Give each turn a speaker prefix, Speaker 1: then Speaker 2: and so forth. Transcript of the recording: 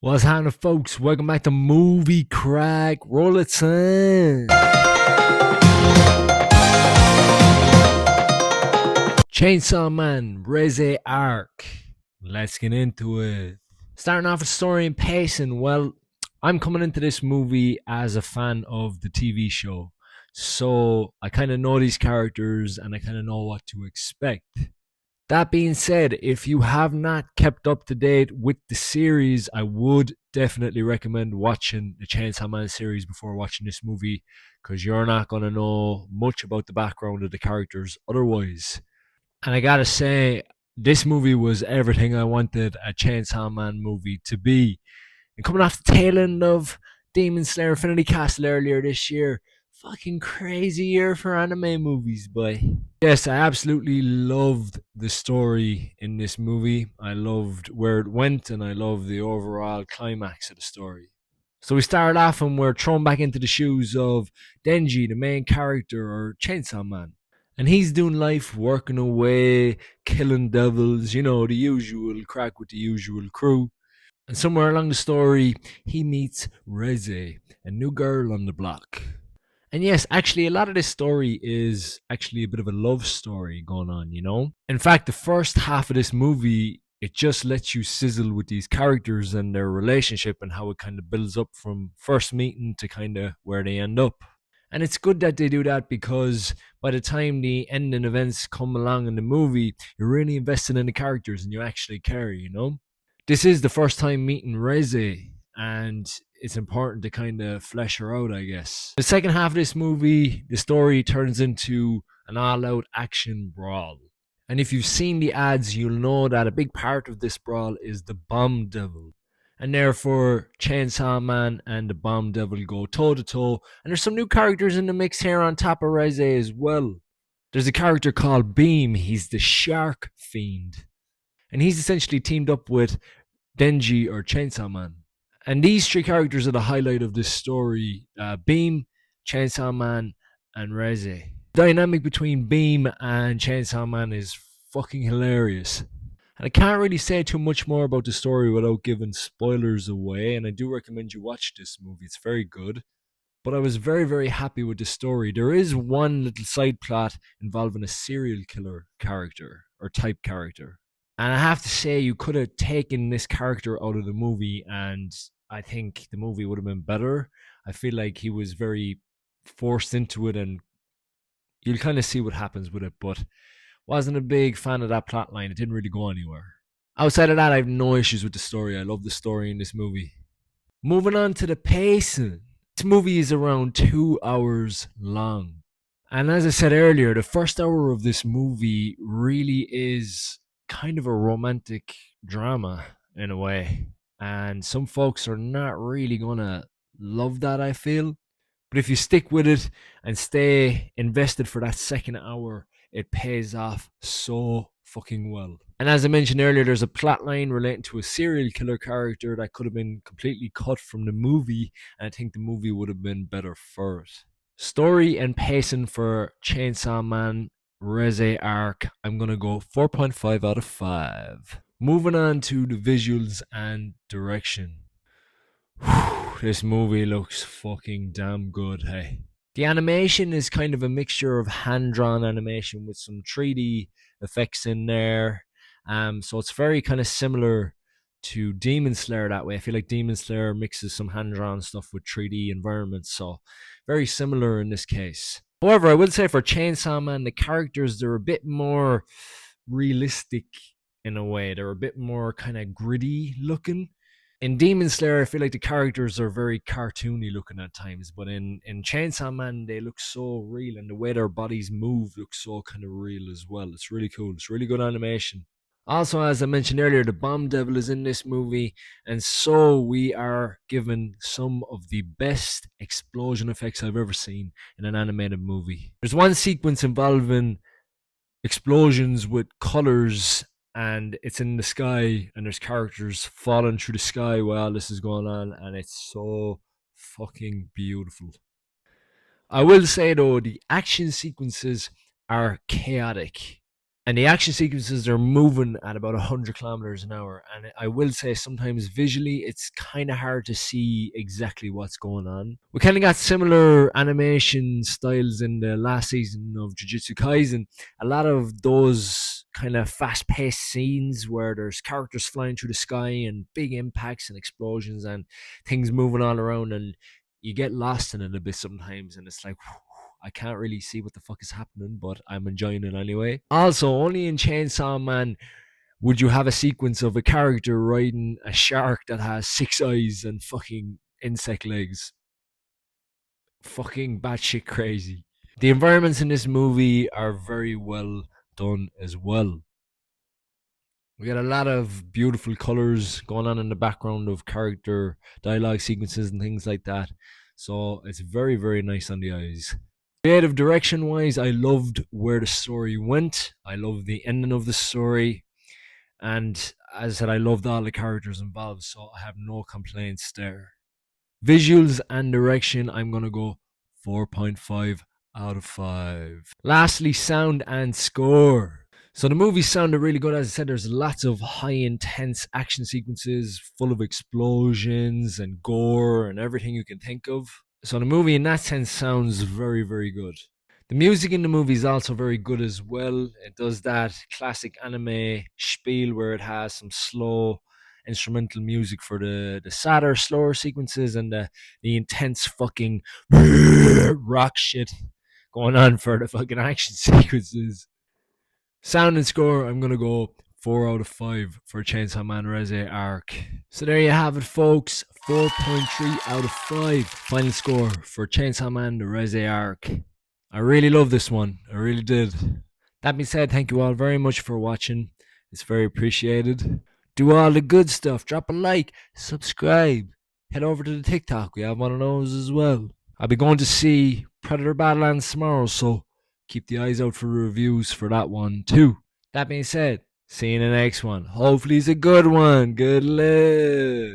Speaker 1: What's happening, folks? Welcome back to Movie Crack. Roll it, son. Chainsaw Man, Reze arc. Let's get into it. Starting off with story and pacing. Well, I'm coming into this movie as a fan of the TV show. So I kind of know these characters and I kind of know what to expect. That being said, if you have not kept up to date with the series, I would definitely recommend watching the Chainsaw Man series before watching this movie because you're not going to know much about the background of the characters otherwise. And I gotta say, this movie was everything I wanted a Chainsaw Man movie to be. And coming off the tail end of Demon Slayer Infinity Castle earlier this year, fucking crazy year for anime movies, boy. Yes, I absolutely loved the story in this movie. I loved where it went and I loved the overall climax of the story. So we started off and we're thrown back into the shoes of Denji, the main character, or Chainsaw Man. And he's doing life, working away, killing devils, the usual crack with the usual crew. And somewhere along the story, he meets Reze, a new girl on the block. And yes, actually, a lot of this story is actually a bit of a love story going on. In fact, the first half of this movie, it just lets you sizzle with these characters and their relationship and how it kind of builds up from first meeting to kind of where they end up. And it's good that they do that because by the time the ending events come along in the movie, you're really invested in the characters and you actually care. This is the first time meeting Reze, and it's important to kind of flesh her out, I guess. The second half of this movie, the story turns into an all out action brawl. And if you've seen the ads, you'll know that a big part of this brawl is the Bomb Devil. And therefore, Chainsaw Man and the Bomb Devil go toe to toe. And there's some new characters in the mix here on top of Reze as well. There's a character called Beam, he's the Shark Fiend. And he's essentially teamed up with Denji or Chainsaw Man. And these three characters are the highlight of this story: Beam, Chainsaw Man, and Reze. The dynamic between Beam and Chainsaw Man is fucking hilarious. And I can't really say too much more about the story without giving spoilers away, and I do recommend you watch this movie. It's very good. But I was very, very happy with the story. There is one little side plot involving a serial killer character or type character. And I have to say, you could have taken this character out of the movie, and I think the movie would have been better. I feel like he was very forced into it, and you'll kind of see what happens with it. But wasn't a big fan of that plot line. It didn't really go anywhere. Outside of that, I have no issues with the story. I love the story in this movie. Moving on to the pacing. This movie is around 2 hours long. And as I said earlier, the first hour of this movie really is kind of a romantic drama in a way. And some folks are not really going to love that, I feel. But if you stick with it and stay invested for that second hour, it pays off so fucking well. And as I mentioned earlier, there's a plot line relating to a serial killer character that could have been completely cut from the movie, and I think the movie would have been better for it. Story and pacing for Chainsaw Man Reze arc, I'm going to go 4.5 out of 5. Moving on to the visuals and direction. This movie looks fucking damn good, hey. The animation is kind of a mixture of hand-drawn animation with some 3D effects in there. So it's very kind of similar to Demon Slayer that way. I feel like Demon Slayer mixes some hand-drawn stuff with 3D environments, so very similar in this case. However, I will say for Chainsaw Man, the characters, they're a bit more realistic in a way. They're a bit more kind of gritty looking. In Demon Slayer, I feel like the characters are very cartoony looking at times, but in Chainsaw Man, they look so real, and the way their bodies move looks so kind of real as well. It's really cool. It's really good animation. Also, as I mentioned earlier, the Bomb Devil is in this movie, and so we are given some of the best explosion effects I've ever seen in an animated movie. There's one sequence involving explosions with colors, and it's in the sky, and there's characters falling through the sky while this is going on, and it's so fucking beautiful. I will say though, the action sequences are chaotic. And the action sequences are moving at about 100 kilometers an hour. And I will say sometimes visually it's kind of hard to see exactly what's going on. We kind of got similar animation styles in the last season of Jujutsu Kaisen. A lot of those kind of fast paced scenes where there's characters flying through the sky and big impacts and explosions and things moving all around, and you get lost in it a bit sometimes, and it's like, I can't really see what the fuck is happening, but I'm enjoying it anyway. Also, only in Chainsaw Man would you have a sequence of a character riding a shark that has six eyes and fucking insect legs. Fucking batshit crazy. The environments in this movie are very well done as well. We got a lot of beautiful colors going on in the background of character dialogue sequences and things like that. So it's very, very nice on the eyes. Creative direction wise, I loved where the story went. I loved the ending of the story. And as I said, I loved all the characters involved. So I have no complaints there. Visuals and direction, I'm going to go 4.5 out of 5. Lastly, sound and score. So the movie sounded really good. As I said, there's lots of high intense action sequences full of explosions and gore and everything you can think of. So the movie in that sense sounds very, very good. The music in the movie is also very good as well. It does that classic anime spiel where it has some slow instrumental music for the sadder, slower sequences and the intense fucking rock shit going on for the fucking action sequences. Sound and score, I'm gonna go 4 out of 5 for Chainsaw Man Reze Arc. So there you have it, folks. 4.3 out of 5 final score for Chainsaw Man the Reze Arc. I really love this one. I really did. That being said, thank you all very much for watching. It's very appreciated. Do all the good stuff. Drop a like, subscribe. Head over to the TikTok. We have one of those as well. I'll be going to see Predator Badlands tomorrow, so keep the eyes out for reviews for that one too. That being said, see you in the next one. Hopefully it's a good one. Good luck.